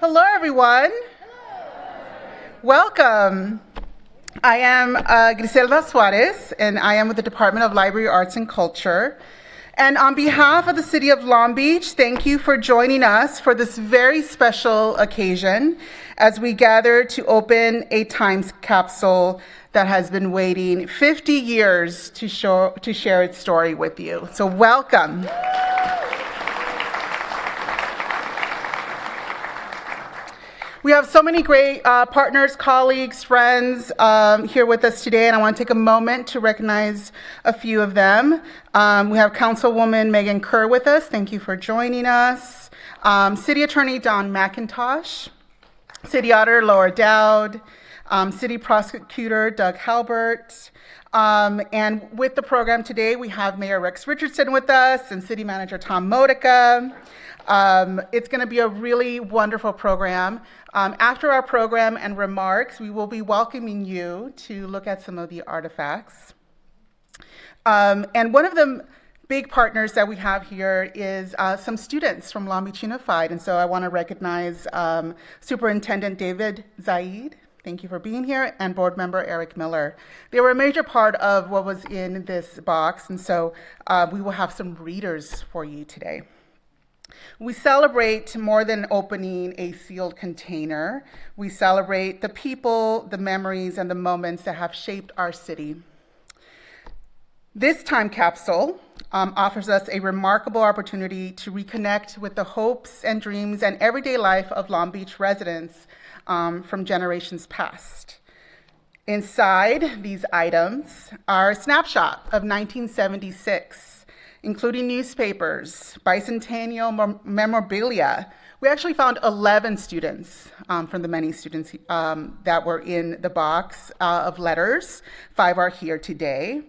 Hello, everyone. Welcome. I am Griselda Suarez, and I am with the Department of Library, Arts, and Culture. And on behalf of the City of Long Beach, thank you for joining us for this very special occasion as we gather to open a time capsule that has been waiting 50 years to share its story with you. So welcome. We have so many great partners, colleagues, friends here with us today, and I want to take a moment to recognize a few of them. We have Councilwoman Megan Kerr with us. Thank you for joining us. City Attorney Don McIntosh, City Auditor Laura Dowd, City Prosecutor Doug Halbert, and with the program today, we have Mayor Rex Richardson with us and City Manager Tom Modica. It's going to be a really wonderful program. After our program and remarks, we will be welcoming you to look at some of the artifacts. And one of the big partners that we have here is some students from Long Beach Unified. And so I want to recognize Superintendent David Zaid. Thank you for being here, and board member Eric Miller. They were a major part of what was in this box, and so we will have some readers for you today. We celebrate more than opening a sealed container. We celebrate the people, the memories, and the moments that have shaped our city. This time capsule offers us a remarkable opportunity to reconnect with the hopes and dreams and everyday life of Long Beach residents from generations past. Inside these items are a snapshot of 1976, including newspapers, bicentennial memorabilia. We actually found 11 students from the many students that were in the box of letters. 5 are here today.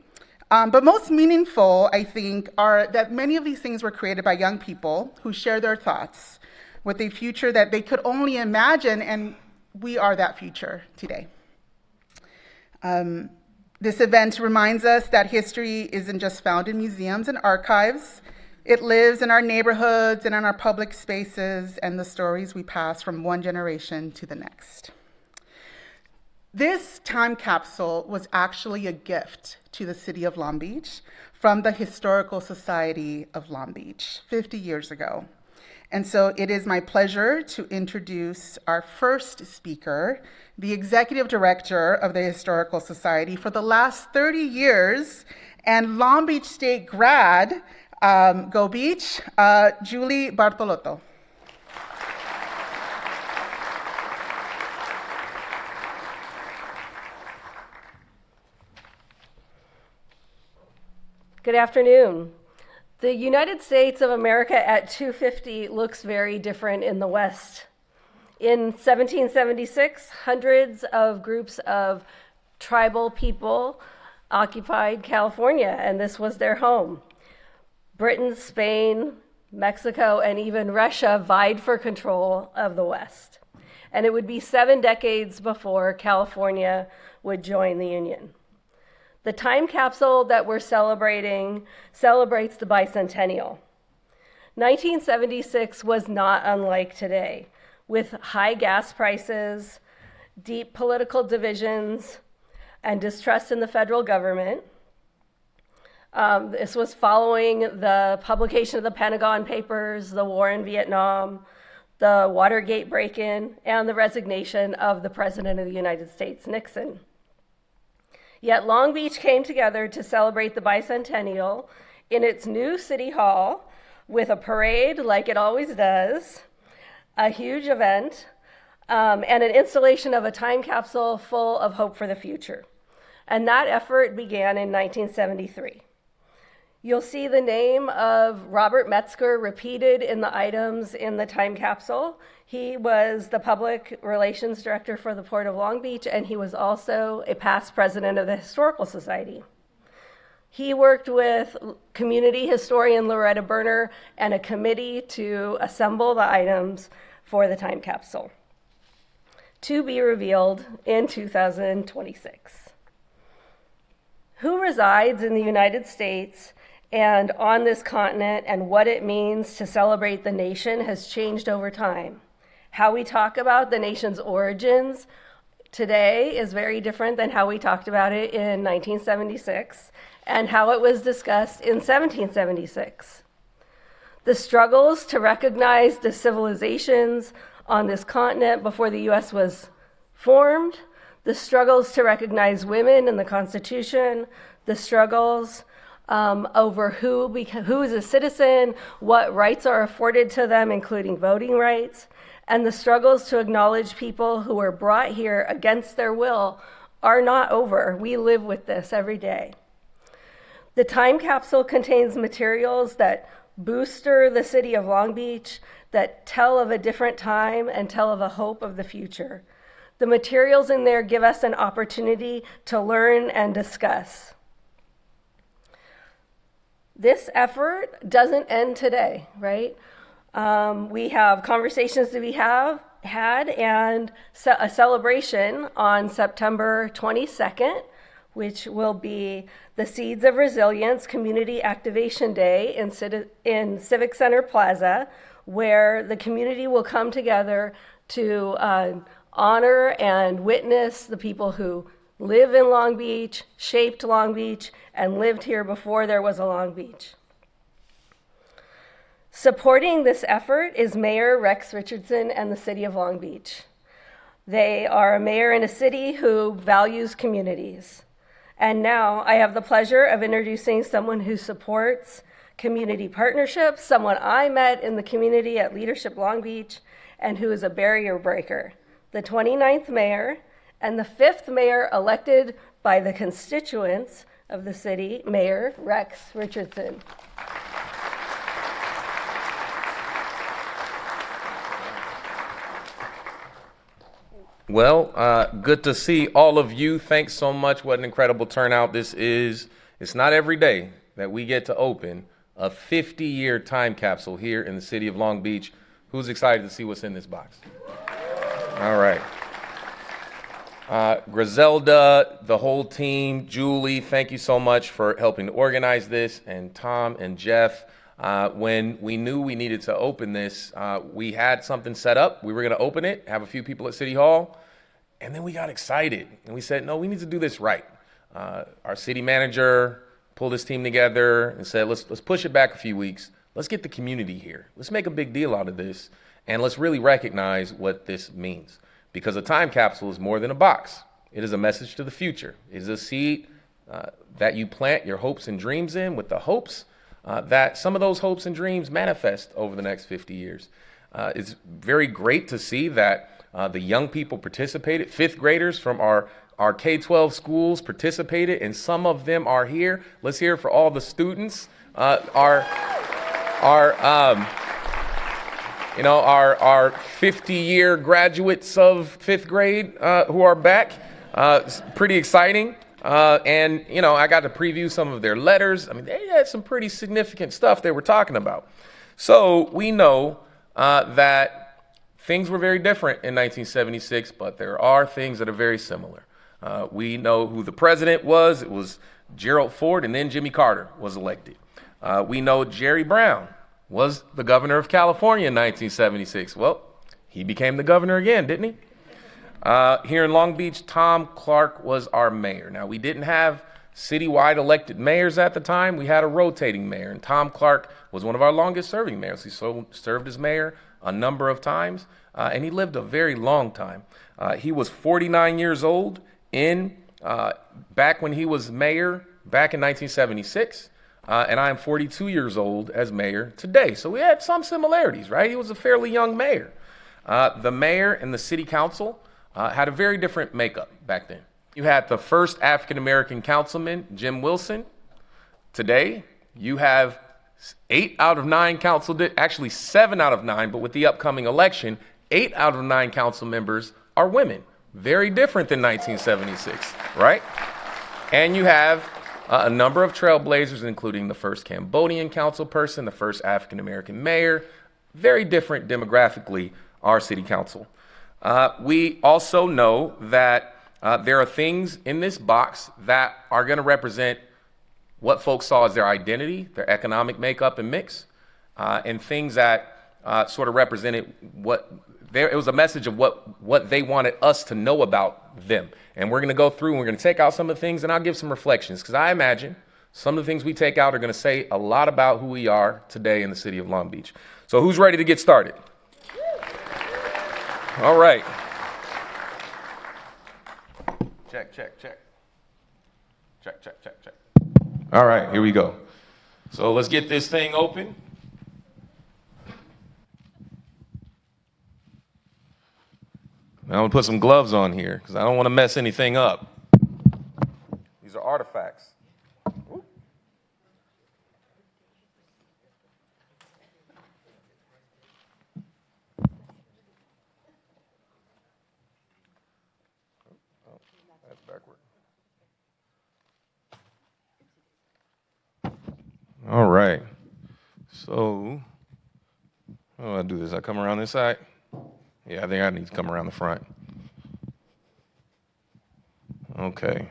But most meaningful, I think, are that many of these things were created by young people who share their thoughts with a future that they could only imagine, and we are that future today. This event reminds us that history isn't just found in museums and archives. It lives in our neighborhoods and in our public spaces and the stories we pass from one generation to the next. This time capsule was actually a gift to the City of Long Beach from the Historical Society of Long Beach 50 years ago. And so it is my pleasure to introduce our first speaker, the Executive Director of the Historical Society for the last 30 years, and Long Beach State grad, Go Beach, Julie Bartolotto. Good afternoon. The United States of America at 250 looks very different in the West. In 1776, hundreds of groups of tribal people occupied California, and this was their home. Britain, Spain, Mexico, and even Russia vied for control of the West. And it would be 7 decades before California would join the Union. The time capsule that we're celebrating celebrates the bicentennial. 1976 was not unlike today, with high gas prices, deep political divisions, and distrust in the federal government. This was following the publication of the Pentagon Papers, the war in Vietnam, the Watergate break-in, and the resignation of the President of the United States, Nixon. Yet Long Beach came together to celebrate the bicentennial in its new city hall with a parade like it always does, a huge event, and an installation of a time capsule full of hope for the future. And that effort began in 1973. You'll see the name of Robert Metzger repeated in the items in the time capsule. He was the public relations director for the Port of Long Beach, and he was also a past president of the Historical Society. He worked with community historian Loretta Berner and a committee to assemble the items for the time capsule, to be revealed in 2026. Who resides in the United States and on this continent, and what it means to celebrate the nation has changed over time. How we talk about the nation's origins today is very different than how we talked about it in 1976 and how it was discussed in 1776. The struggles to recognize the civilizations on this continent before the U.S. was formed, the struggles to recognize women in the Constitution, the struggles over who is a citizen, what rights are afforded to them, including voting rights, and the struggles to acknowledge people who were brought here against their will are not over. We live with this every day. The time capsule contains materials that booster the city of Long Beach, that tell of a different time and tell of a hope of the future. The materials in there give us an opportunity to learn and discuss. This effort doesn't end today, right? We have conversations that we have had and a celebration on September 22nd, which will be the Seeds of Resilience Community Activation Day in Civic Center Plaza, where the community will come together to honor and witness the people who live in Long Beach, shaped Long Beach, and lived here before there was a Long Beach. Supporting this effort is Mayor Rex Richardson and the City of Long Beach. They are a mayor in a city who values communities. And now I have the pleasure of introducing someone who supports community partnerships, someone I met in the community at Leadership Long Beach, and who is a barrier breaker, the 29th mayor and the 5th mayor elected by the constituents of the city, Mayor Rex Richardson. Well, good to see all of you. Thanks so much. What an incredible turnout. It's not every day that we get to open a 50-year time capsule here in the city of Long Beach. Who's excited to see what's in this box? All right. Griselda, the whole team, Julie, thank you so much for helping to organize this, and Tom and Jeff. When we knew we needed to open this, we had something set up. We were going to open it, have a few people at City Hall, and then we got excited. And we said, no, we need to do this right. Our city manager pulled his team together and said, let's push it back a few weeks. Let's get the community here. Let's make a big deal out of this, and let's really recognize what this means. Because a time capsule is more than a box. It is a message to the future. It is a seed that you plant your hopes and dreams in, with the hopes that some of those hopes and dreams manifest over the next 50 years. It's very great to see that the young people participated. 5th graders from our K-12 schools participated, and some of them are here. Let's hear it for all the students. Our 50-year graduates of 5th grade who are back. It's pretty exciting. And I got to preview some of their letters. I mean, they had some pretty significant stuff they were talking about. So we know that things were very different in 1976, but there are things that are very similar. We know who the president was. It was Gerald Ford, and then Jimmy Carter was elected. We know Jerry Brown was the governor of California in 1976. Well, he became the governor again, didn't he? Here in Long Beach, Tom Clark was our mayor. Now, we didn't have citywide elected mayors at the time. We had a rotating mayor, and Tom Clark was one of our longest serving mayors. He served as mayor a number of times, and he lived a very long time. He was 49 years old back when he was mayor back in 1976. And I am 42 years old as mayor today. So we had some similarities, right? He was a fairly young mayor. The mayor and the city council had a very different makeup back then. You had the first African-American councilman, Jim Wilson. Today, you have 8 out of 9 actually 7 out of 9, but with the upcoming election, 8 out of 9 council members are women. Very different than 1976, right? And you have a number of trailblazers, including the first Cambodian council person, the first African-American mayor. Very different demographically, our city council. We also know that there are things in this box that are going to represent what folks saw as their identity, their economic makeup and mix, and things that sort of represented what it was a message of what they wanted us to know about them. And we're going to go through and we're going to take out some of the things, and I'll give some reflections, because I imagine some of the things we take out are going to say a lot about who we are today in the city of Long Beach. So who's ready to get started? All right. Check, check, check. Check, check, check, check. All right, here we go. So let's get this thing open. Now I'm gonna put some gloves on here because I don't want to mess anything up. These are artifacts. Ooh. Oh, that's backward. All right. So, how do I do this? I come around this side? Yeah, I think I need to come around the front. Okay.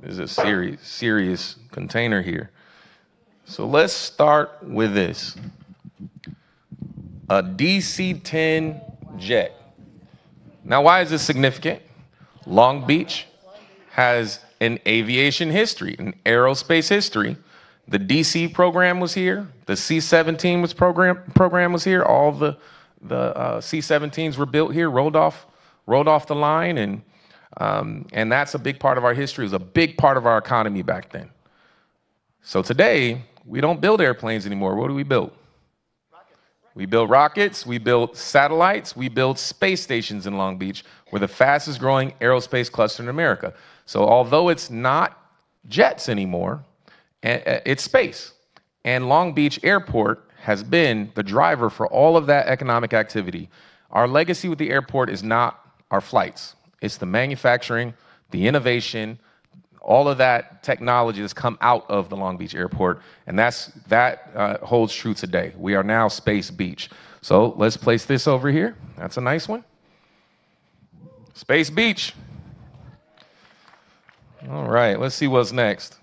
This is a serious container here. So let's start with this. A DC-10 jet. Now, why is this significant? Long Beach has an aviation history, an aerospace history. The DC program was here. The C-17 program was here. All the C-17s were built here, rolled off the line, and that's a big part of our history. It was a big part of our economy back then. So today, we don't build airplanes anymore. What do we build? We build rockets, we build satellites, we build space stations in Long Beach. We're the fastest growing aerospace cluster in America. So although it's not jets anymore, it's space. And Long Beach Airport has been the driver for all of that economic activity. Our legacy with the airport is not our flights. It's the manufacturing, the innovation, all of that technology that's come out of the Long Beach Airport, and that holds true today. We are now Space Beach. So let's place this over here. That's a nice one. Space Beach. All right, let's see what's next.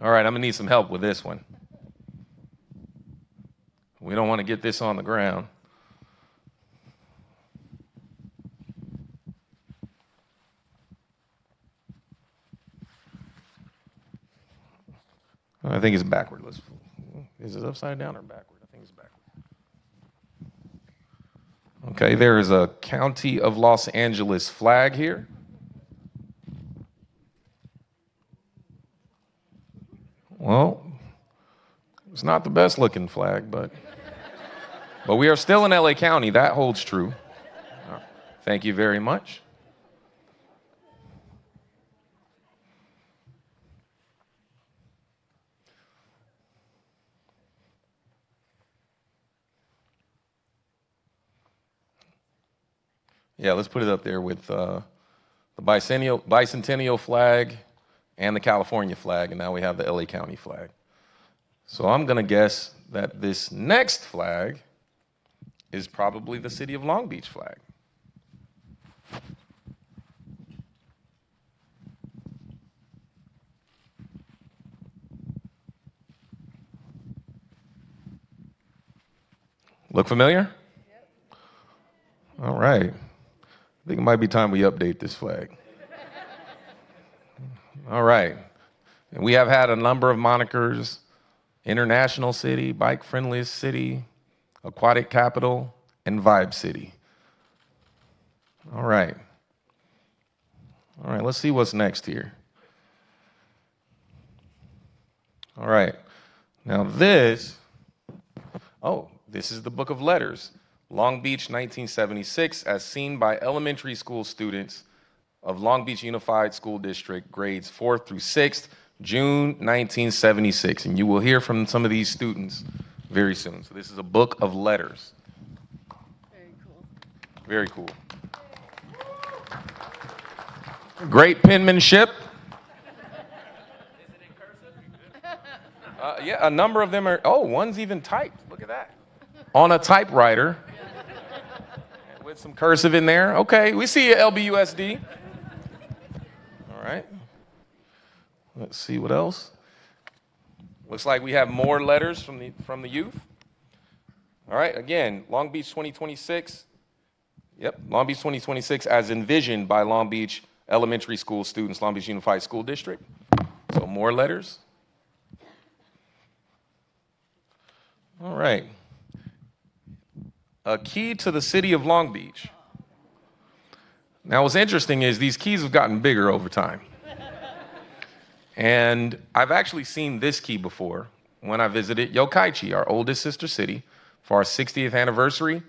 All right, I'm gonna need some help with this one. We don't want to get this on the ground. I think it's backward. Is it upside down or backward? I think it's backward. Okay, there is a County of Los Angeles flag here. Well, it's not the best looking flag, but we are still in LA County. That holds true. Thank you very much. Yeah, let's put it up there with the bicentennial flag and the California flag, and now we have the LA County flag. So I'm gonna guess that this next flag is probably the City of Long Beach flag. Look familiar? Yep. All right. I think it might be time we update this flag. All right. And we have had a number of monikers: International City, Bike Friendliest City, Aquatic Capital, and Vibe City. All right. All right, let's see what's next here. All right. Now this is the Book of Letters. Long Beach, 1976, as seen by elementary school students of Long Beach Unified School District, grades 4th through 6th, June 1976. And you will hear from some of these students very soon. So this is a book of letters. Very cool. Very cool. Great penmanship. Is it in cursive? Yeah, a number of them are, one's even typed. Look at that. On a typewriter. With some cursive in there. Okay, we see you, LBUSD. All right. Let's see what else. Looks like we have more letters from the youth. All right, again, Long Beach 2026. Yep, Long Beach 2026 as envisioned by Long Beach Elementary School students, Long Beach Unified School District. So more letters. All right. A key to the city of Long Beach. Now, what's interesting is these keys have gotten bigger over time. And I've actually seen this key before when I visited Yokkaichi, our oldest sister city, for our 60th anniversary.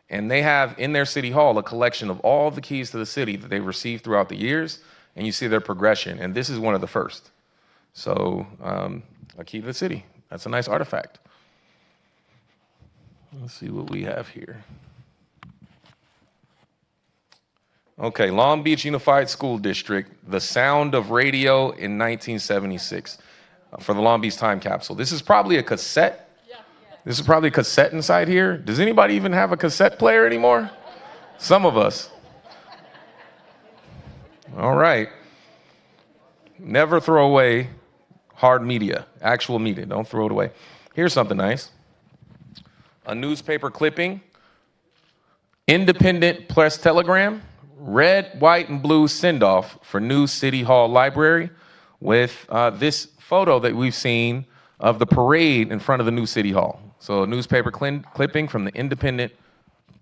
And they have in their city hall a collection of all the keys to the city that they've received throughout the years. And you see their progression. And this is one of the first. So a key to the city. That's a nice artifact. Let's see what we have here. Okay, Long Beach Unified School District, the sound of radio in 1976 for the Long Beach time capsule. This is probably a cassette. This is probably a cassette inside here. Does anybody even have a cassette player anymore? Some of us. All right. Never throw away hard media, actual media. Don't throw it away. Here's something nice. A newspaper clipping, independent press telegram, red, white, and blue send-off for new City Hall Library with this photo that we've seen of the parade in front of the new City Hall. So a newspaper clipping from the independent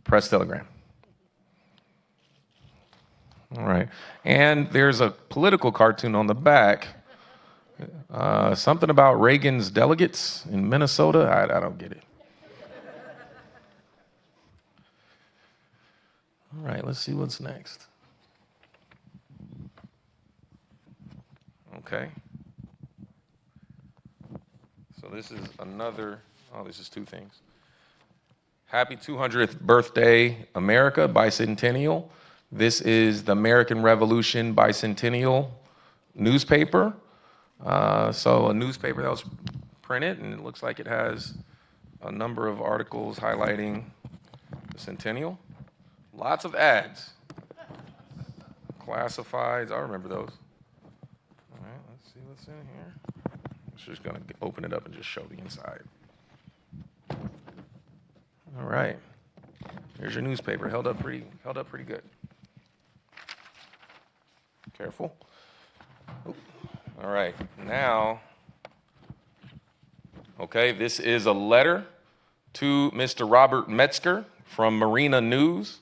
press telegram. All right. And there's a political cartoon on the back. Something about Reagan's delegates in Minnesota. I don't get it. All right, let's see what's next. Okay. So this is another, this is two things. Happy 200th birthday, America, Bicentennial. This is the American Revolution Bicentennial newspaper. So a newspaper that was printed, and it looks like it has a number of articles highlighting the centennial. Lots of ads. Classifieds, I remember those. All right, let's see what's in here. I'm just gonna open it up and just show the inside. All right, here's your newspaper, held up pretty good. Careful. Ooh. All right, now, okay, this is a letter to Mr. Robert Metzger from Marina News.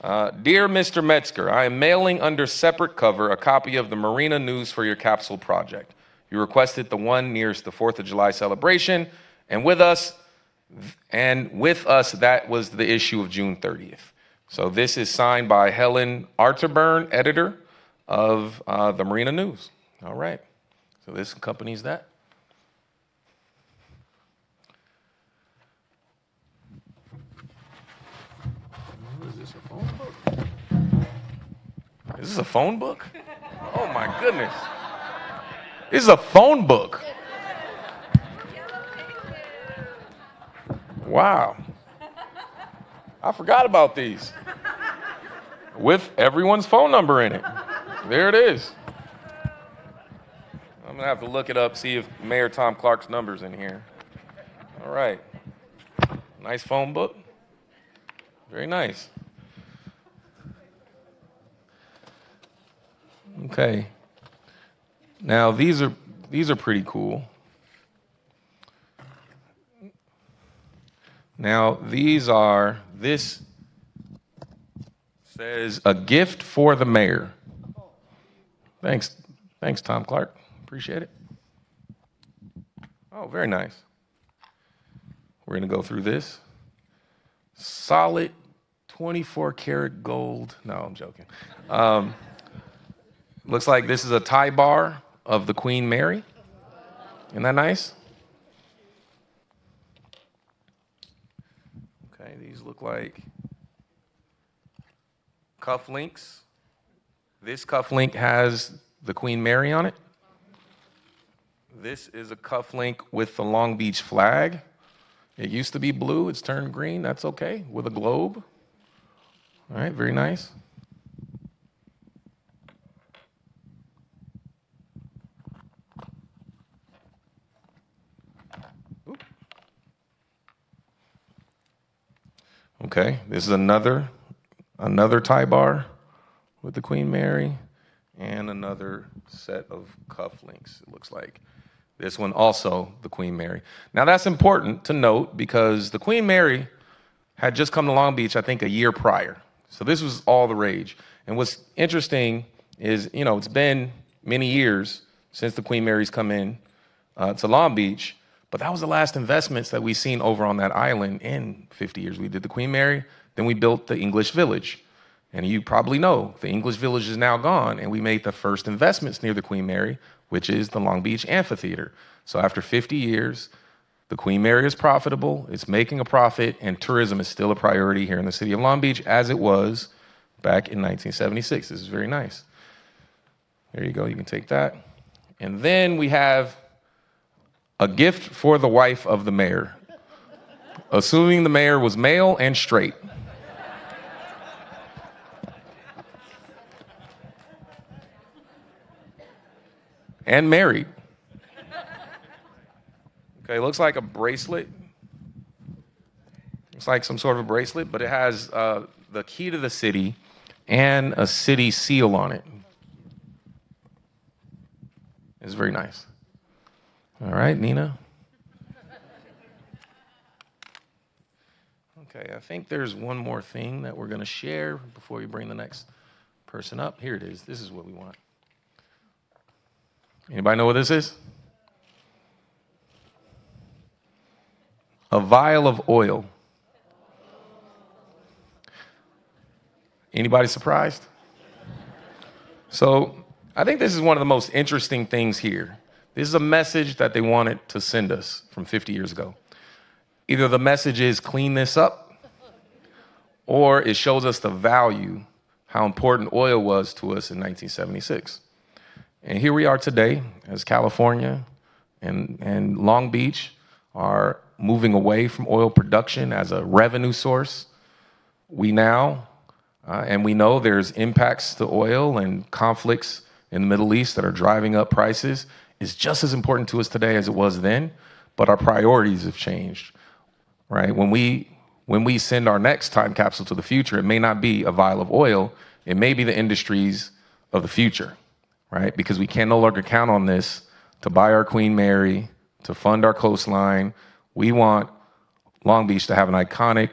Dear Mr. Metzger, I am mailing under separate cover a copy of the Marina News for your capsule project. You requested the one nearest the 4th of July celebration, and with us, that was the issue of June 30th. So this is signed by Helen Arterburn, editor of the Marina News. All right, so this accompanies that. Is this a phone book? Is this a phone book? Oh my goodness. This is a phone book. Wow. I forgot about these. With everyone's phone number in it. There it is. I'm gonna have to look it up, see if Mayor Tom Clark's number's in here. All right. Nice phone book. Very nice. Okay. Now these are pretty cool. Now this says a gift for the mayor. Thanks Tom Clark. Appreciate it. Oh, very nice. We're gonna go through this. Solid 24 karat gold. No, I'm joking. Looks like this is a tie bar of the Queen Mary. Isn't that nice? Okay, these look like cufflinks. This cufflink has the Queen Mary on it. This is a cufflink with the Long Beach flag. It used to be blue, it's turned green, that's okay, with a globe. All right, very nice. Okay, this is another tie bar with the Queen Mary and another set of cufflinks, it looks like. This one also the Queen Mary. Now that's important to note because the Queen Mary had just come to Long Beach, I think, a year prior. So this was all the rage. And what's interesting is, it's been many years since the Queen Mary's come in to Long Beach, but that was the last investments that we've seen over on that island in 50 years. We did the Queen Mary, then we built the English Village. And you probably know the English Village is now gone, and we made the first investments near the Queen Mary, which is the Long Beach Amphitheater. So after 50 years, the Queen Mary is profitable, it's making a profit, and tourism is still a priority here in the city of Long Beach as it was back in 1976. This is very nice. There you go, you can take that. And then we have a gift for the wife of the mayor, assuming the mayor was male and straight. And married. Okay, looks like a bracelet. It's like some sort of a bracelet, but it has the key to the city and a city seal on it. It's very nice. All right, Nina. Okay, I think there's one more thing that we're going to share before we bring the next person up. Here it is. This is what we want. Anybody know what this is? A vial of oil. Anybody surprised? So I think this is one of the most interesting things here. This is a message that they wanted to send us from 50 years ago. Either the message is clean this up, or it shows us the value, how important oil was to us in 1976. And here we are today as California and Long Beach are moving away from oil production as a revenue source. We now, and we know there's impacts to oil and conflicts in the Middle East that are driving up prices. It's just as important to us today as it was then, but our priorities have changed, right? When we send our next time capsule to the future, it may not be a vial of oil, it may be the industries of the future. Right? Because we can no longer count on this to buy our Queen Mary, to fund our coastline. We want Long Beach to have an iconic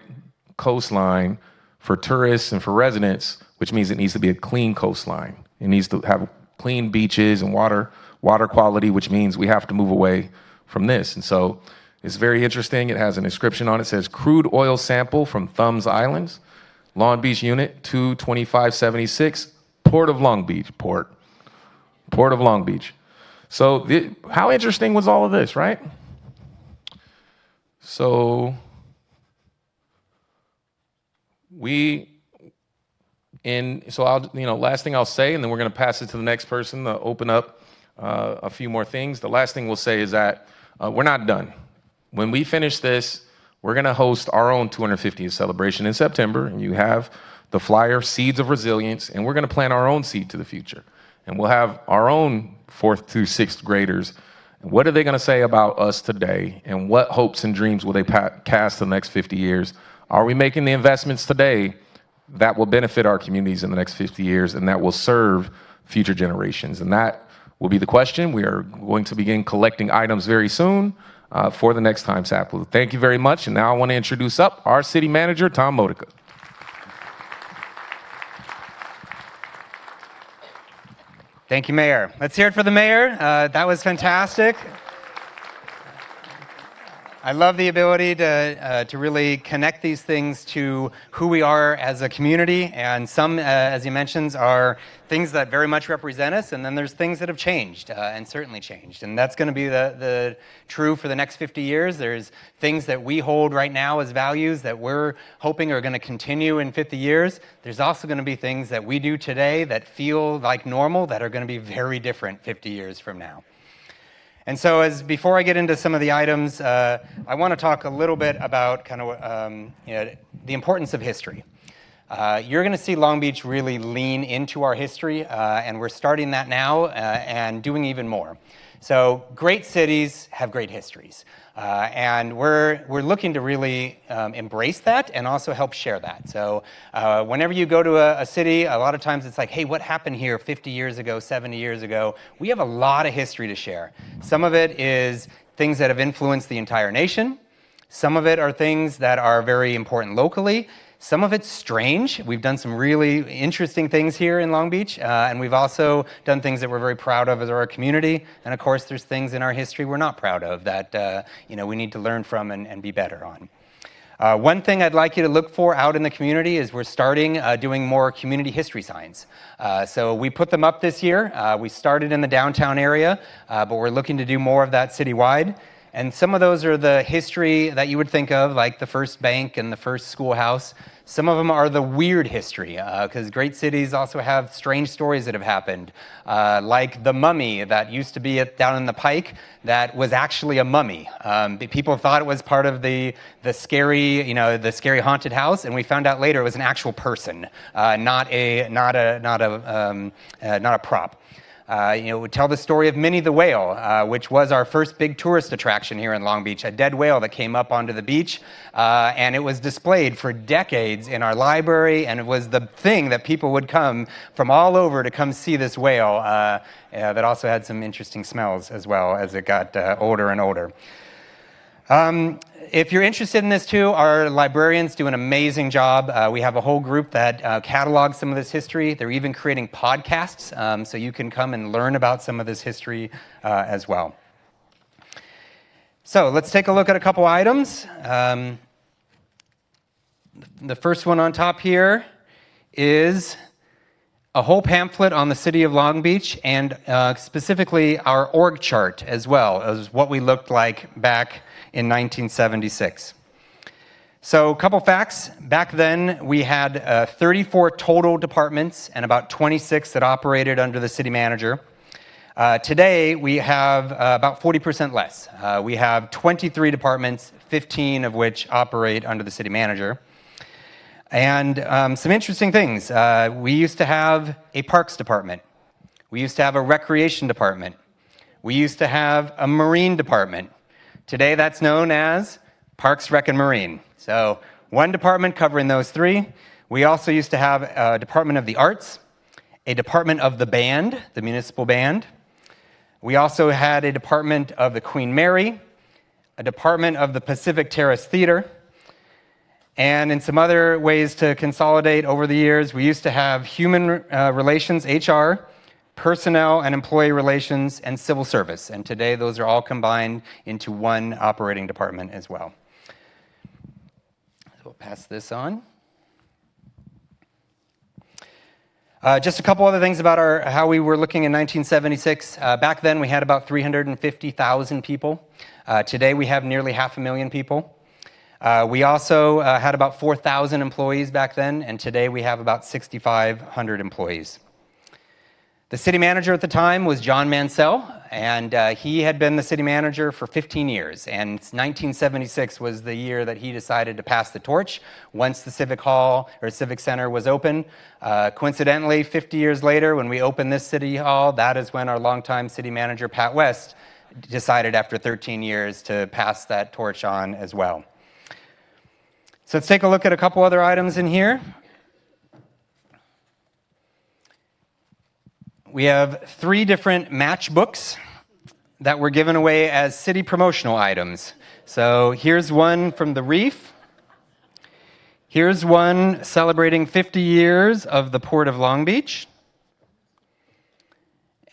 coastline for tourists and for residents, which means it needs to be a clean coastline. It needs to have clean beaches and water quality, which means we have to move away from this. And so it's very interesting. It has an inscription on it. It says, crude oil sample from Thumbs Islands, Long Beach Unit 22576, Port of Long Beach, Port of Long Beach. So how interesting was all of this, right? So last thing I'll say, and then we're going to pass it to the next person to open up a few more things. The last thing we'll say is that we're not done. When we finish this, we're going to host our own 250th celebration in September, and you have the flyer, Seeds of Resilience, and we're going to plant our own seed to the future. And we'll have our own 4th through 6th graders. What are they going to say about us today? And what hopes and dreams will they cast the next 50 years? Are we making the investments today that will benefit our communities in the next 50 years and that will serve future generations? And that will be the question. We are going to begin collecting items very soon for the next time sample. Thank you very much. And now I want to introduce up our city manager, Tom Modica. Thank you, Mayor. Let's hear it for the mayor. That was fantastic. I love the ability to really connect these things to who we are as a community, and some, as he mentions, are things that very much represent us, and then there's things that have changed, and certainly changed, and that's going to be the true for the next 50 years. There's things that we hold right now as values that we're hoping are going to continue in 50 years. There's also going to be things that we do today that feel like normal that are going to be very different 50 years from now. And so before I get into some of the items, I want to talk a little bit about kind of the importance of history. You're going to see Long Beach really lean into our history, and we're starting that now and doing even more. So great cities have great histories. And we're looking to really embrace that and also help share that. So whenever you go to a city, a lot of times it's like, hey, what happened here 50 years ago, 70 years ago? We have a lot of history to share. Some of it is things that have influenced the entire nation. Some of it are things that are very important locally. Some of it's strange. We've done some really interesting things here in Long Beach, and we've also done things that we're very proud of as our community. And of course, there's things in our history we're not proud of that we need to learn from and be better on. One thing I'd like you to look for out in the community is we're starting doing more community history signs. So we put them up this year. We started in the downtown area, but we're looking to do more of that citywide. And some of those are the history that you would think of, like the first bank and the first schoolhouse. Some of them are the weird history, because great cities also have strange stories that have happened, like the mummy that used to be down in the Pike that was actually a mummy. People thought it was part of the scary, the scary haunted house, and we found out later it was an actual person, not a prop. We tell the story of Minnie the Whale, which was our first big tourist attraction here in Long Beach, a dead whale that came up onto the beach, and it was displayed for decades in our library, and it was the thing that people would come from all over to come see this whale that also had some interesting smells as well as it got older and older. If you're interested in this too, our librarians do an amazing job. We have a whole group that catalogs some of this history. They're even creating podcasts, so you can come and learn about some of this history as well. So let's take a look at a couple items. The first one on top here is a whole pamphlet on the city of Long Beach, and specifically our org chart as well as what we looked like back in 1976. So a couple facts. Back then, we had 34 total departments and about 26 that operated under the city manager. Today, we have about 40% less. We have 23 departments, 15 of which operate under the city manager. And some interesting things. We used to have a parks department. We used to have a recreation department. We used to have a marine department. Today, that's known as Parks, Rec, and Marine. So one department covering those three. We also used to have a Department of the Arts, a Department of the Band, the municipal band. We also had a Department of the Queen Mary, a Department of the Pacific Terrace Theater, and in some other ways to consolidate over the years, we used to have Human Relations, HR, Personnel and Employee Relations, and Civil Service. And today, those are all combined into one operating department as well. So we'll pass this on. Just a couple other things about how we were looking in 1976. Back then, we had about 350,000 people. Today, we have nearly 500,000 people. We also had about 4,000 employees back then, and today we have about 6,500 employees. The city manager at the time was John Mansell, and he had been the city manager for 15 years. And 1976 was the year that he decided to pass the torch once the Civic Hall or Civic Center was open. Coincidentally, 50 years later, when we opened this city hall, that is when our longtime city manager, Pat West, decided after 13 years to pass that torch on as well. So let's take a look at a couple other items in here. We have 3 different matchbooks that were given away as city promotional items. So here's one from the Reef. Here's one celebrating 50 years of the Port of Long Beach.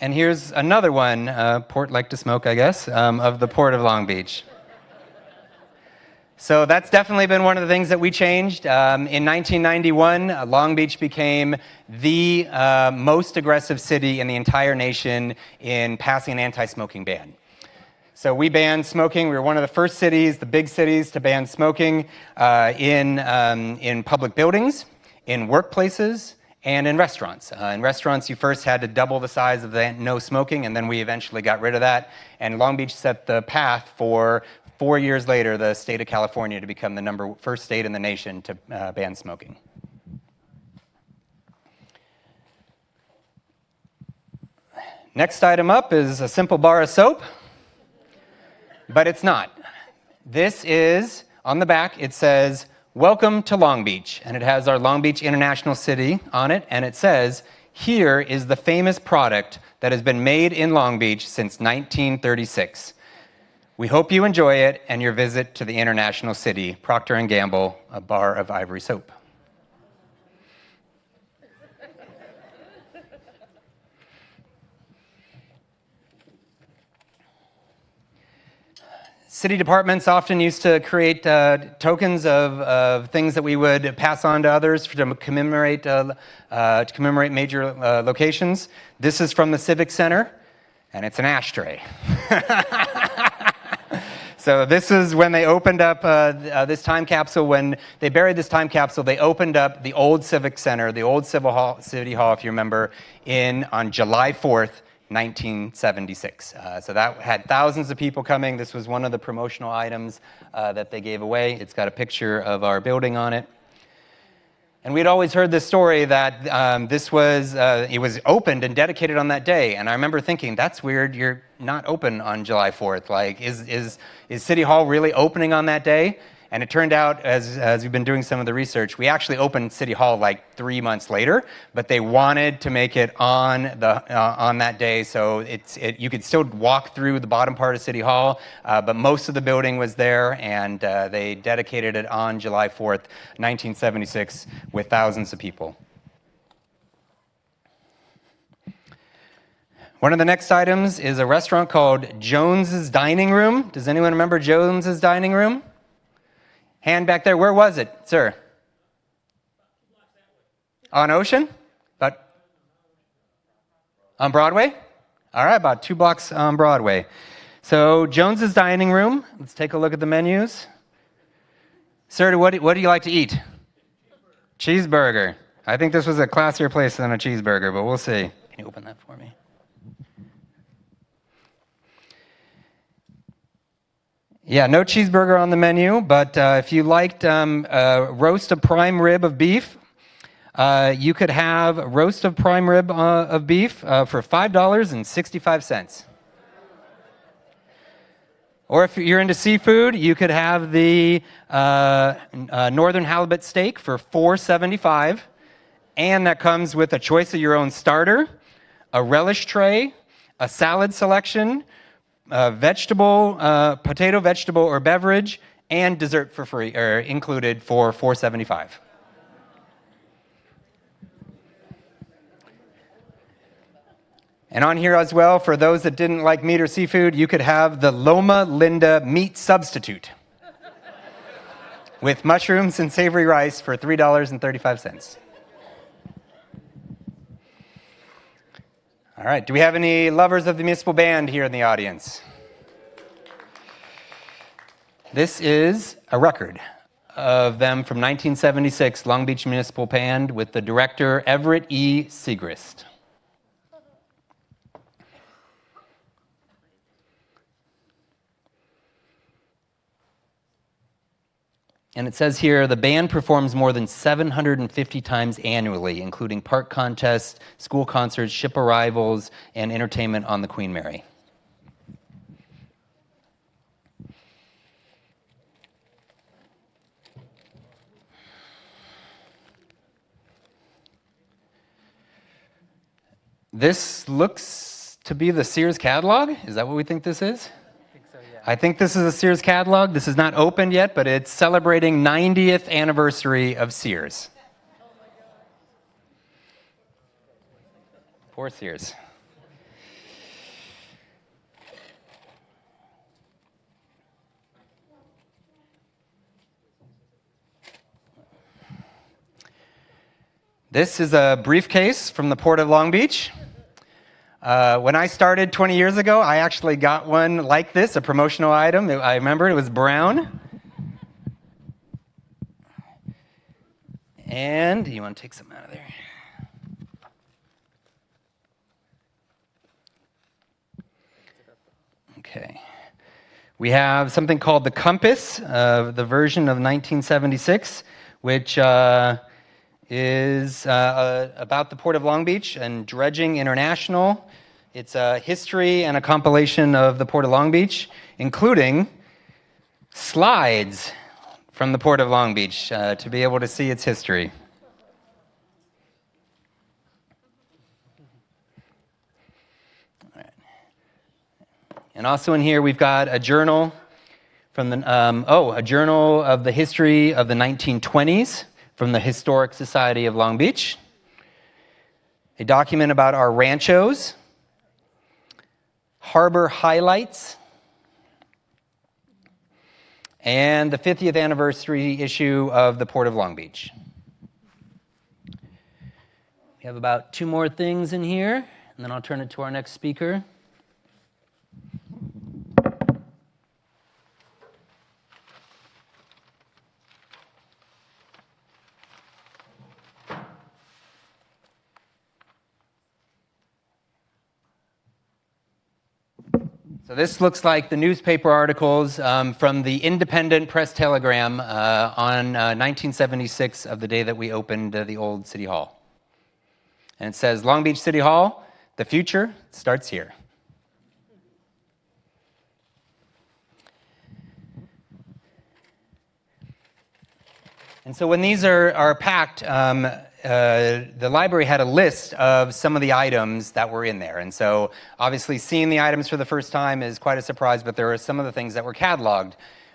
And here's another one, port like to smoke, I guess, of the Port of Long Beach. So that's definitely been one of the things that we changed. In 1991, Long Beach became the most aggressive city in the entire nation in passing an anti-smoking ban. So we banned smoking. We were one of the first cities, the big cities, to ban smoking in public buildings, in workplaces, and in restaurants. In restaurants, you first had to double the size of the no smoking, and then we eventually got rid of that. And Long Beach set the path for 4 years later, the state of California to become the first state in the nation to ban smoking. Next item up is a simple bar of soap, but it's not. This is, on the back, it says, "Welcome to Long Beach," and it has our Long Beach International City on it, and it says, "Here is the famous product that has been made in Long Beach since 1936. We hope you enjoy it and your visit to the International City, Procter & Gamble, a bar of ivory soap." City departments often used to create tokens of things that we would pass on to others to commemorate major locations. This is from the Civic Center, and it's an ashtray. So this is when they opened up this time capsule. When they buried this time capsule, they opened up the old Civic Center, the old City Hall, if you remember, on July 4th, 1976. So that had thousands of people coming. This was one of the promotional items that they gave away. It's got a picture of our building on it. And we'd always heard this story that it was opened and dedicated on that day. And I remember thinking, that's weird, you're not open on July 4th. Like, is City Hall really opening on that day? And it turned out, as we've been doing some of the research, we actually opened City Hall like 3 months later, but they wanted to make it on that day, so you could still walk through the bottom part of City Hall, but most of the building was there, and they dedicated it on July 4th, 1976, with thousands of people. One of the next items is a restaurant called Jones's Dining Room. Does anyone remember Jones's Dining Room? Hand back there. Where was it, sir? On Ocean? On Broadway? All right, about 2 blocks on Broadway. So Jones's Dining Room. Let's take a look at the menus. Sir, what do you like to eat? Cheeseburger. I think this was a classier place than a cheeseburger, but we'll see. Can you open that for me? Yeah, no cheeseburger on the menu, but if you liked roast of prime rib of beef, you could have roast of prime rib of beef for $5.65. Or if you're into seafood, you could have the northern halibut steak for $4.75, and that comes with a choice of your own starter, a relish tray, a salad selection, potato, vegetable, or beverage, and dessert for free, or included for $4.75. And on here as well, for those that didn't like meat or seafood, you could have the Loma Linda meat substitute with mushrooms and savory rice for $3.35. All right, do we have any lovers of the municipal band here in the audience? This is a record of them from 1976, Long Beach Municipal Band, with the director Everett E. Segrist. And it says here, the band performs more than 750 times annually, including park contests, school concerts, ship arrivals, and entertainment on the Queen Mary. This looks to be the Sears catalog. Is that what we think this is? I think this is a Sears catalog. This is not opened yet, but it's celebrating 90th anniversary of Sears. Poor Sears. This is a briefcase from the Port of Long Beach. When I started 20 years ago, I actually got one like this, a promotional item. I remember it was brown. And you want to take some out of there? Okay. We have something called the Compass, the version of 1976, which is about the Port of Long Beach and Dredging International. It's a history and a compilation of the Port of Long Beach, including slides from the Port of Long Beach to be able to see its history. And also in here, we've got a journal from the a journal of the history of the 1920s from the Historic Society of Long Beach, a document about our ranchos, harbor highlights, and the 50th anniversary issue of the Port of Long Beach. We have about 2 more things in here, and then I'll turn it to our next speaker. So this looks like the newspaper articles from the Independent Press Telegram on 1976 of the day that we opened the old City Hall. And it says, Long Beach City Hall, the future starts here. And so when these are packed, the library had a list of some of the items that were in there. And so obviously seeing the items for the first time is quite a surprise, but there are some of the things that were cataloged.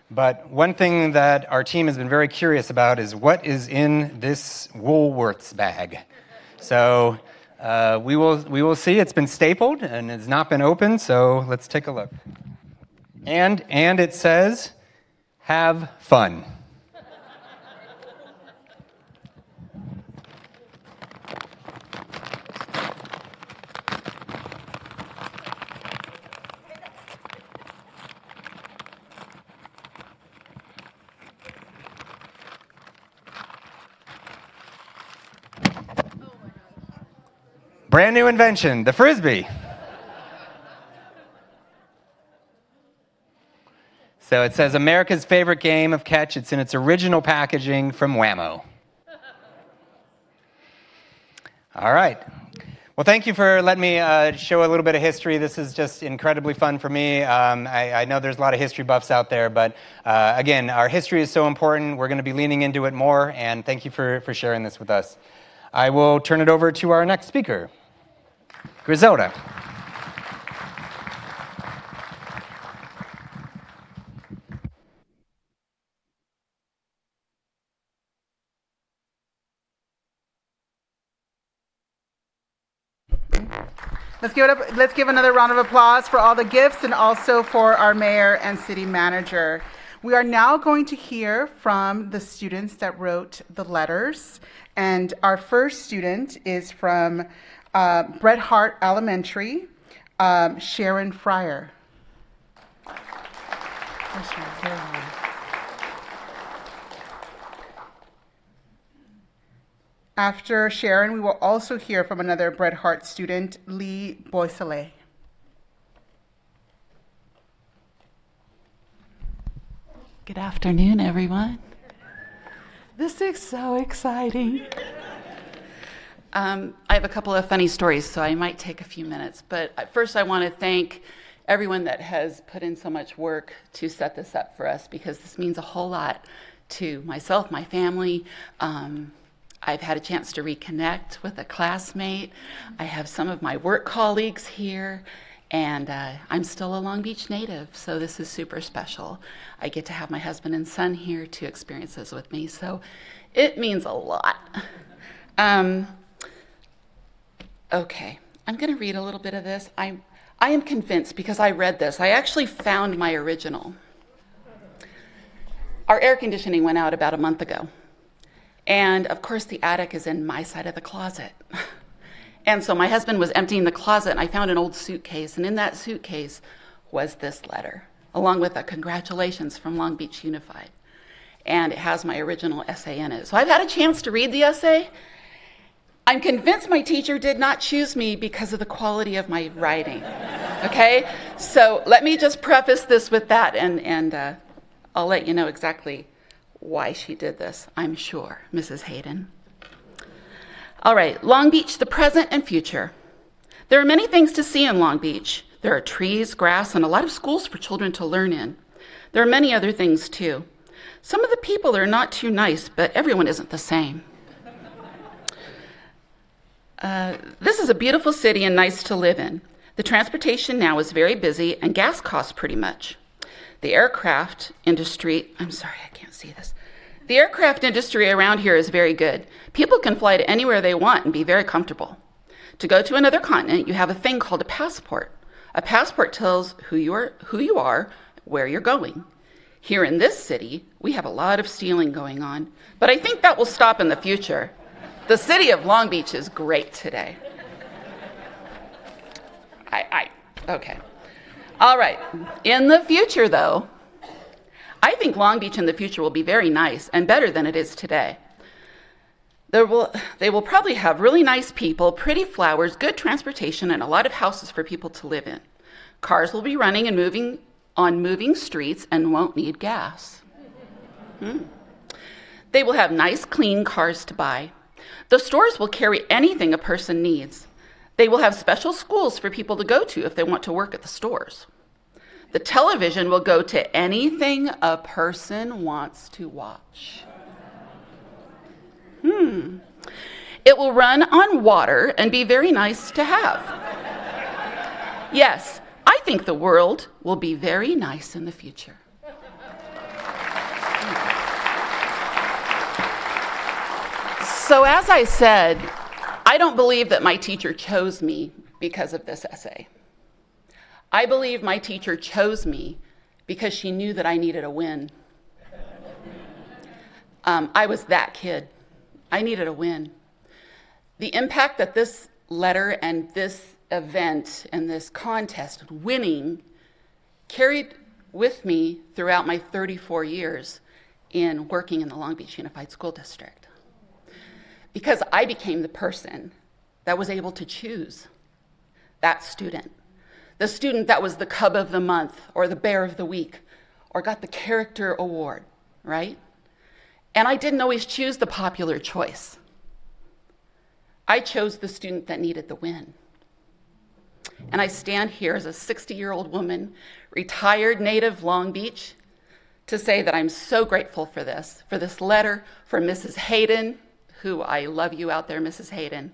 But one thing that our team has been very curious about is what is in this Woolworths bag. So we will see. It's been stapled and it's not been opened, so let's take a look. And it says, have fun. Brand new invention, the Frisbee. So it says America's favorite game of catch. It's in its original packaging from Whammo. All right. Well, thank you for letting me show a little bit of history. This is just incredibly fun for me. I know there's a lot of history buffs out there, but again, our history is so important. We're going to be leaning into it more, and thank you for sharing this with us. I will turn it over to our next speaker, Griselda. Let's give another round of applause for all the gifts and also for our mayor and city manager. We are now going to hear from the students that wrote the letters. And our first student is from Bret Hart Elementary, Sharon Fryer. After Sharon, we will also hear from another Bret Hart student, Lee Boisselet. Good afternoon, everyone. This is so exciting. I have a couple of funny stories, so I might take a few minutes. But first, I want to thank everyone that has put in so much work to set this up for us, because this means a whole lot to myself, my family. I've had a chance to reconnect with a classmate. I have some of my work colleagues here, and I'm still a Long Beach native, so this is super special. I get to have my husband and son here to experience this with me, so it means a lot. Okay, I'm going to read a little bit of this. I am convinced, because I read this, I actually found my original. Our air conditioning went out about a month ago. And of course, the attic is in my side of the closet. And so my husband was emptying the closet, and I found an old suitcase. And in that suitcase was this letter, along with a congratulations from Long Beach Unified. And it has my original essay in it. So I've had a chance to read the essay. I'm convinced my teacher did not choose me because of the quality of my writing. Okay? So let me just preface this with that, and I'll let you know exactly why she did this, I'm sure, Mrs. Hayden. All right, Long Beach, the present and future. There are many things to see in Long Beach. There are trees, grass, and a lot of schools for children to learn in. There are many other things too. Some of the people are not too nice, but everyone isn't the same. This is a beautiful city and nice to live in. The transportation now is very busy and gas costs pretty much. The aircraft industry, I'm sorry, I can't see this. The aircraft industry around here is very good. People can fly to anywhere they want and be very comfortable. To go to another continent, you have a thing called a passport. A passport tells who you are, where you're going. Here in this city, we have a lot of stealing going on, but I think that will stop in the future. The city of Long Beach is great today. Okay. All right. In the future, though, I think Long Beach in the future will be very nice and better than it is today. They will probably have really nice people, pretty flowers, good transportation, and a lot of houses for people to live in. Cars will be running and moving on moving streets and won't need gas. They will have nice, clean cars to buy. The stores will carry anything a person needs. They will have special schools for people to go to if they want to work at the stores. The television will go to anything a person wants to watch. It will run on water and be very nice to have. Yes, I think the world will be very nice in the future. So as I said, I don't believe that my teacher chose me because of this essay. I believe my teacher chose me because she knew that I needed a win. I was that kid. I needed a win. The impact that this letter and this event and this contest, winning, carried with me throughout my 34 years in working in the Long Beach Unified School District. Because I became the person that was able to choose that student. The student that was the Cub of the Month or the Bear of the Week or got the Character Award, right? And I didn't always choose the popular choice. I chose the student that needed the win. And I stand here as a 60-year-old woman, retired native Long Beach, to say that I'm so grateful for this letter, for Mrs. Hayden, who I love you out there, Mrs. Hayden,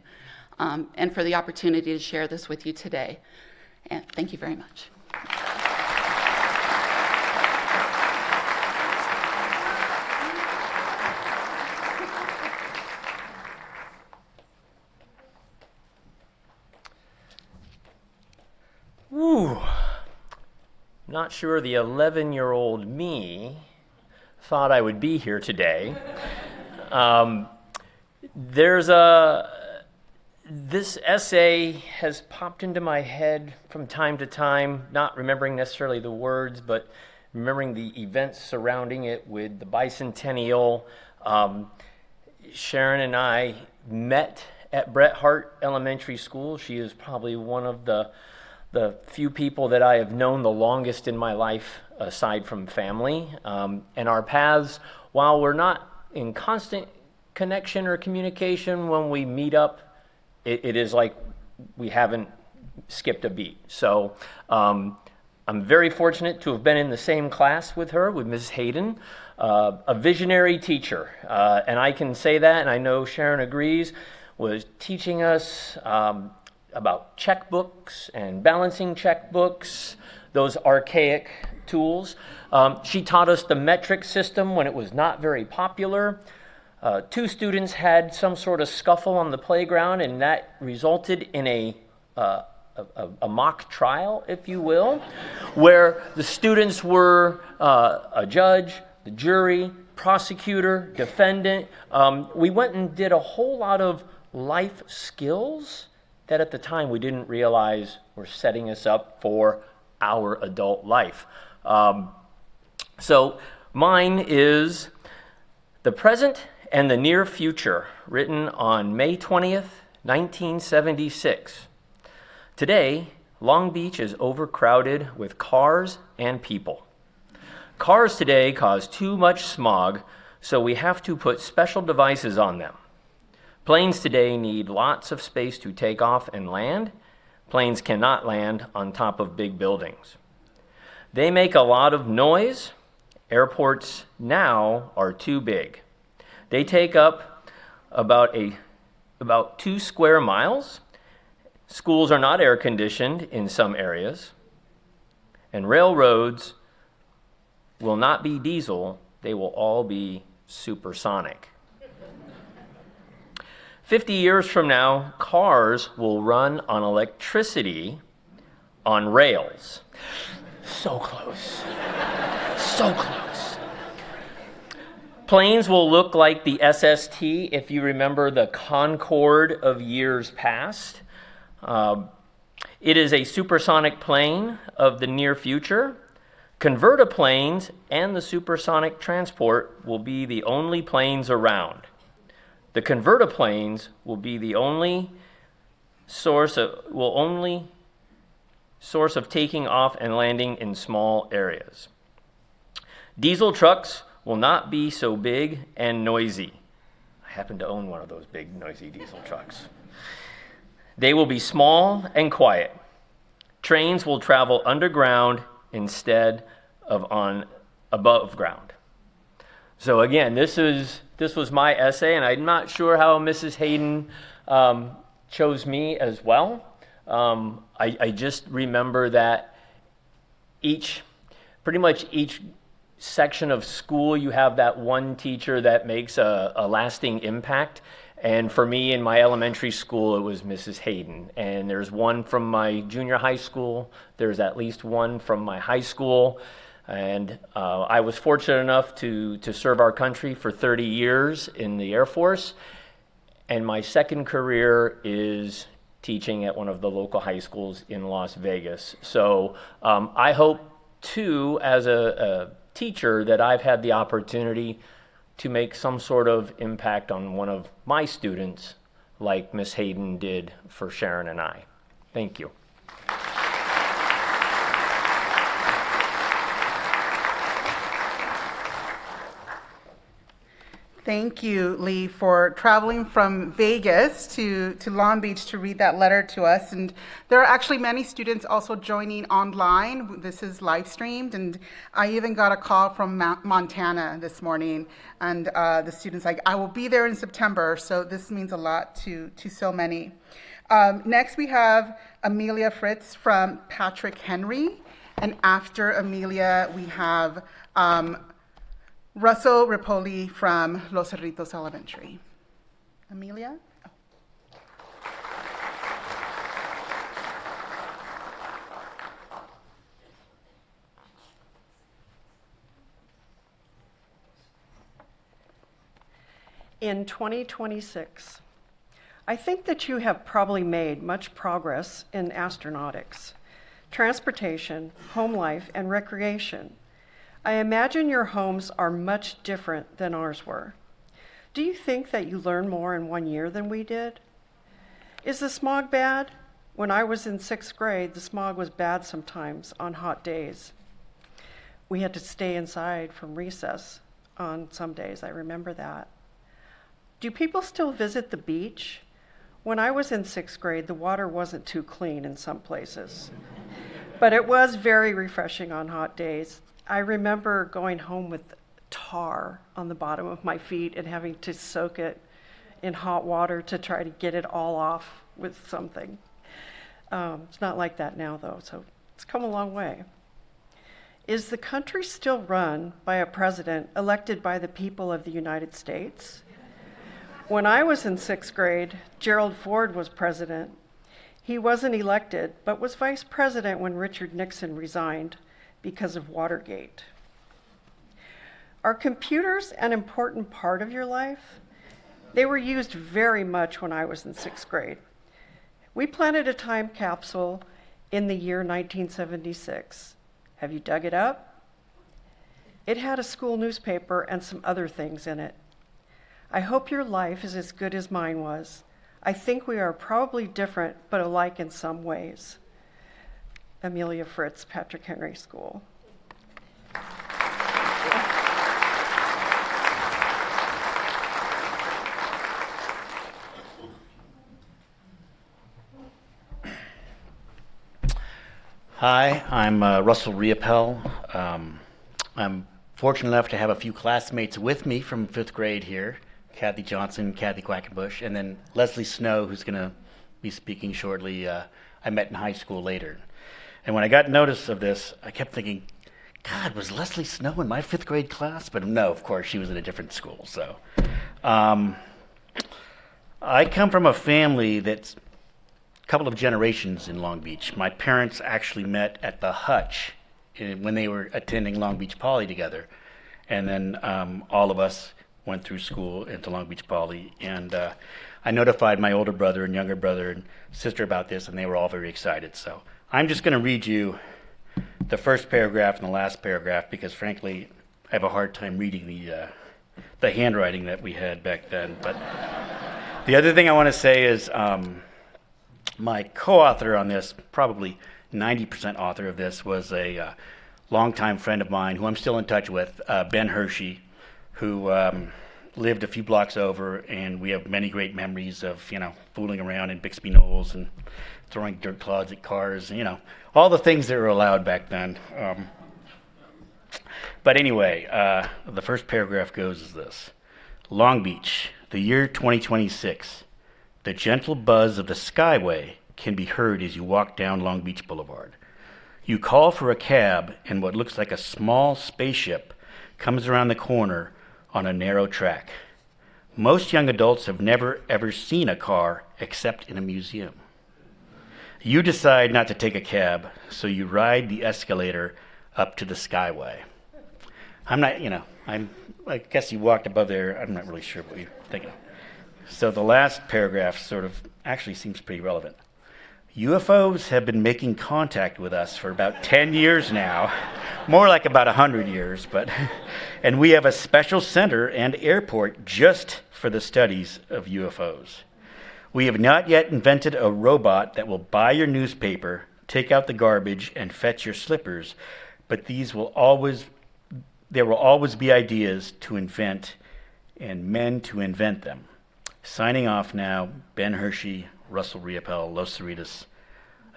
and for the opportunity to share this with you today. And thank you very much. Ooh, not sure the 11-year-old me thought I would be here today. This essay has popped into my head from time to time, not remembering necessarily the words, but remembering the events surrounding it with the Bicentennial. Sharon and I met at Bret Hart Elementary School. She is probably one of the few people that I have known the longest in my life, aside from family. And our paths, while we're not in constant connection or communication, when we meet up, it is like we haven't skipped a beat. So I'm very fortunate to have been in the same class with her, with Ms. Hayden, a visionary teacher. And I can say that, and I know Sharon agrees, was teaching us about checkbooks and balancing checkbooks, those archaic tools. She taught us the metric system when it was not very popular. Two students had some sort of scuffle on the playground, and that resulted in a mock trial, if you will, where the students were a judge, the jury, prosecutor, defendant. We went and did a whole lot of life skills that at the time we didn't realize were setting us up for our adult life. So mine is The Present and the Near Future, written on May 20th, 1976. Today, Long Beach is overcrowded with cars and people. Cars today cause too much smog, so we have to put special devices on them. Planes today need lots of space to take off and land, Planes cannot land on top of big buildings. They make a lot of noise. Airports now are too big. They take up about 2 square miles. Schools are not air conditioned in some areas. And railroads will not be diesel, they will all be supersonic. 50 years from now, cars will run on electricity on rails. So close. So close. Planes will look like the SST, if you remember the Concorde of years past. It is a supersonic plane of the near future. Convertiplanes and the supersonic transport will be the only planes around. The convertiplanes will be the only source of taking off and landing in small areas. Diesel trucks will not be so big and noisy. I happen to own one of those big, noisy diesel trucks. They will be small and quiet. Trains will travel underground instead of above ground. So again, this was my essay, and I'm not sure how Mrs. Hayden chose me as well. I just remember that pretty much each section of school, you have that one teacher that makes a lasting impact. And for me, in my elementary school, it was Mrs. Hayden. And there's one from my junior high school. There's at least one from my high school. And I was fortunate enough to serve our country for 30 years in the Air Force. And my second career is teaching at one of the local high schools in Las Vegas. So I hope, too, as a teacher, that I've had the opportunity to make some sort of impact on one of my students, like Miss Hayden did for Sharon and I. Thank you. Thank you, Lee, for traveling from Vegas to Long Beach to read that letter to us. And there are actually many students also joining online. This is live streamed, and I even got a call from Montana this morning, and the student's like, I will be there in September, so this means a lot to so many. Next, we have Amelia Fritz from Patrick Henry, and after Amelia, we have Russell Ripoli from Los Cerritos Elementary. Amelia? Oh. In 2026, I think that you have probably made much progress in astronautics, transportation, home life, and recreation. I imagine your homes are much different than ours were. Do you think that you learned more in 1 year than we did? Is the smog bad? When I was in 6th grade, the smog was bad sometimes on hot days. We had to stay inside from recess on some days, I remember that. Do people still visit the beach? When I was in 6th grade, the water wasn't too clean in some places, but it was very refreshing on hot days. I remember going home with tar on the bottom of my feet and having to soak it in hot water to try to get it all off with something. It's not like that now, though, so it's come a long way. Is the country still run by a president elected by the people of the United States? When I was in 6th grade, Gerald Ford was president. He wasn't elected, but was vice president when Richard Nixon resigned because of Watergate. Are computers an important part of your life? They were used very much when I was in 6th grade. We planted a time capsule in the year 1976. Have you dug it up? It had a school newspaper and some other things in it. I hope your life is as good as mine was. I think we are probably different, but alike in some ways. Amelia Fritz, Patrick Henry School. Hi, I'm Russell Riopel. I'm fortunate enough to have a few classmates with me from 5th grade here, Kathy Johnson, Kathy Quackenbush, and then Leslie Snow, who's going to be speaking shortly. I met in high school later. And when I got notice of this, I kept thinking, God, was Leslie Snow in my 5th grade class? But no, of course, she was in a different school. So I come from a family that's a couple of generations in Long Beach. My parents actually met at the Hutch when they were attending Long Beach Poly together. And then all of us went through school into Long Beach Poly. And I notified my older brother and younger brother and sister about this, and they were all very excited. So I'm just going to read you the first paragraph and the last paragraph because, frankly, I have a hard time reading the handwriting that we had back then. But the other thing I want to say is my co-author on this, probably 90% author of this, was a longtime friend of mine who I'm still in touch with, Ben Hershey, who lived a few blocks over, and we have many great memories of, fooling around in Bixby Knolls and throwing dirt clods at cars, all the things that were allowed back then. But anyway, the first paragraph goes as this. Long Beach, the year 2026. The gentle buzz of the Skyway can be heard as you walk down Long Beach Boulevard. You call for a cab, and what looks like a small spaceship comes around the corner on a narrow track. Most young adults have never ever seen a car except in a museum. You decide not to take a cab, so you ride the escalator up to the Skyway. I guess you walked above there. I'm not really sure what you're thinking. So the last paragraph sort of actually seems pretty relevant. UFOs have been making contact with us for about 10 years now, more like about 100 years, and we have a special center and airport just for the studies of UFOs. We have not yet invented a robot that will buy your newspaper, take out the garbage, and fetch your slippers, but there will always be ideas to invent and men to invent them. Signing off now, Ben Hershey, Russell Riopel, Los Cerritos.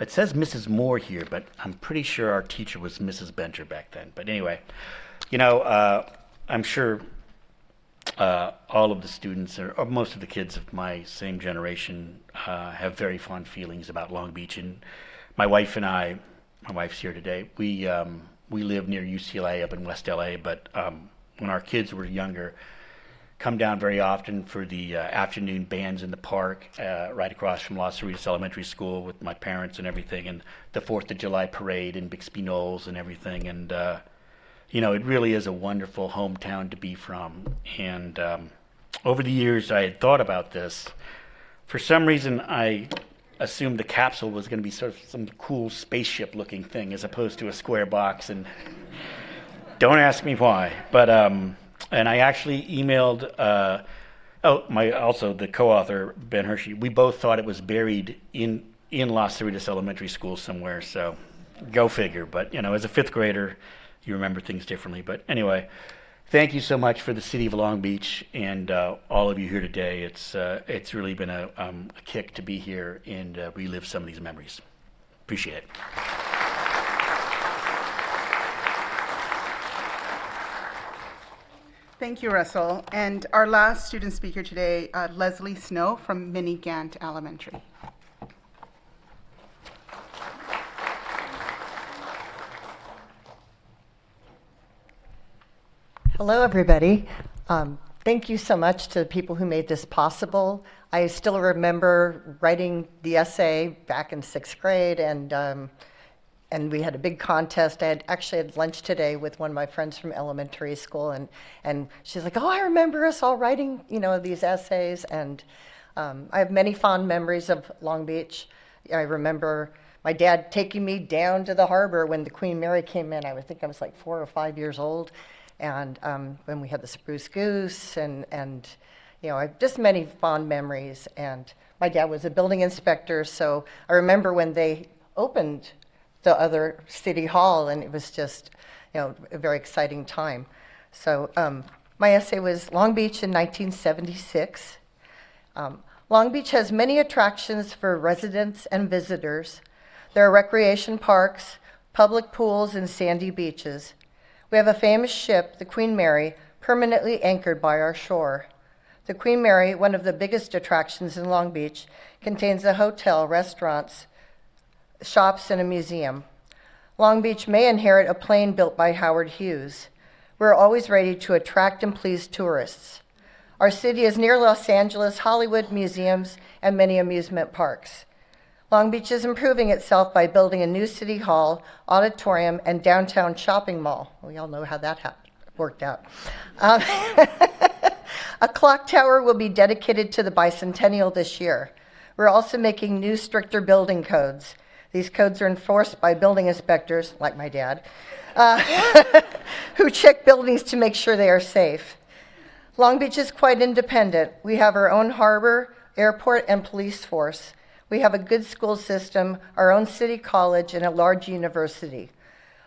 It says Mrs. Moore here, but I'm pretty sure our teacher was Mrs. Benter back then. But anyway, I'm sure all of the students, or most of the kids of my same generation, have very fond feelings about Long Beach. And my wife and I, my wife's here today, we live near UCLA up in West LA, but when our kids were younger, come down very often for the afternoon bands in the park right across from Los Cerritos Elementary School with my parents and everything, and the 4th of July parade in Bixby Knolls and everything. And, it really is a wonderful hometown to be from. And over the years, I had thought about this. For some reason, I assumed the capsule was going to be sort of some cool spaceship-looking thing as opposed to a square box, and don't ask me why. But and I actually emailed, also the co-author, Ben Hershey. We both thought it was buried in Los Cerritos Elementary School somewhere, so go figure. But, as a 5th grader, you remember things differently. But anyway, thank you so much for the city of Long Beach and all of you here today. It's really been a kick to be here and relive some of these memories. Appreciate it. Thank you, Russell. And our last student speaker today, Leslie Snow from Minnie Gant Elementary. Hello, everybody. Thank you so much to the people who made this possible. I still remember writing the essay back in 6th grade, and we had a big contest. I actually had lunch today with one of my friends from elementary school, and she's like, "Oh, I remember us all writing, these essays." And I have many fond memories of Long Beach. I remember my dad taking me down to the harbor when the Queen Mary came in. I think I was like 4 or 5 years old, and when we had the Spruce Goose, and I have just many fond memories. And my dad was a building inspector, so I remember when they opened the other city hall, and it was just, a very exciting time. So my essay was Long Beach in 1976. Long Beach has many attractions for residents and visitors. There are recreation parks, public pools, and sandy beaches. We have a famous ship, the Queen Mary, permanently anchored by our shore. The Queen Mary, one of the biggest attractions in Long Beach, contains a hotel, restaurants, shops, and a museum. Long Beach may inherit a plane built by Howard Hughes. We're always ready to attract and please tourists. Our city is near Los Angeles, Hollywood, museums, and many amusement parks. Long Beach is improving itself by building a new city hall, auditorium, and downtown shopping mall. We all know how that worked out. A clock tower will be dedicated to the Bicentennial this year. We're also making new, stricter building codes. These codes are enforced by building inspectors, like my dad, who check buildings to make sure they are safe. Long Beach is quite independent. We have our own harbor, airport, and police force. We have a good school system, our own city college, and a large university.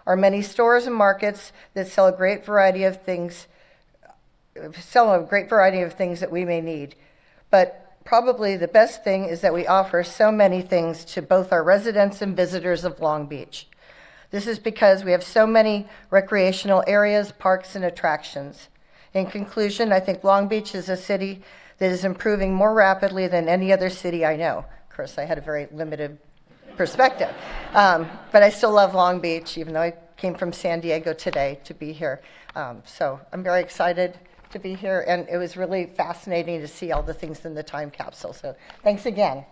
Our many stores and markets that sell a great variety of things that we may need. But probably the best thing is that we offer so many things to both our residents and visitors of Long Beach. This is because we have so many recreational areas, parks, and attractions. In conclusion, I think Long Beach is a city that is improving more rapidly than any other city I know. Of course, I had a very limited perspective, but I still love Long Beach, even though I came from San Diego today to be here. So I'm very excited to be here, and it was really fascinating to see all the things in the time capsule. So thanks again.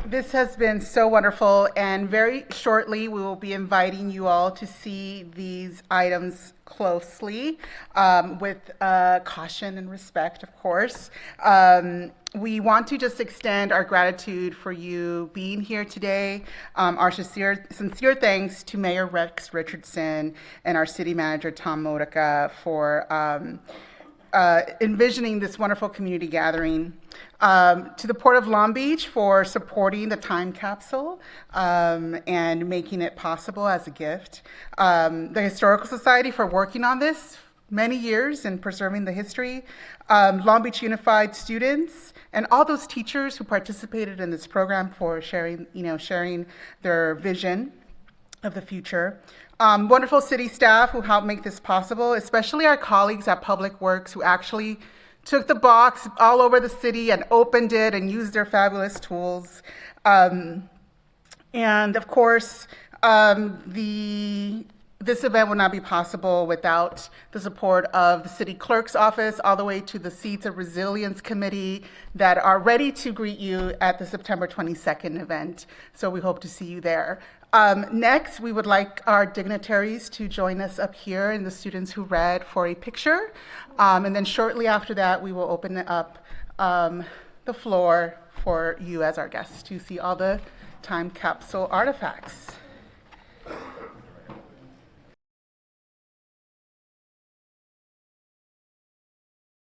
This has been so wonderful, and very shortly we will be inviting you all to see these items closely, with caution and respect, of course. We want to just extend our gratitude for you being here today. Our sincere thanks to Mayor Rex Richardson and our city manager, Tom Modica, for envisioning this wonderful community gathering. To the Port of Long Beach for supporting the time capsule and making it possible as a gift. The Historical Society for working on this many years and preserving the history. Long Beach Unified students and all those teachers who participated in this program for sharing their vision of the future. Wonderful city staff who helped make this possible, especially our colleagues at Public Works who actually took the box all over the city and opened it and used their fabulous tools. And of course, this event would not be possible without the support of the city clerk's office, all the way to the Seeds of Resilience Committee that are ready to greet you at the September 22nd event. So we hope to see you there. Next, we would like our dignitaries to join us up here and the students who read for a picture. And then shortly after that, we will open up the floor for you as our guests to see all the time capsule artifacts.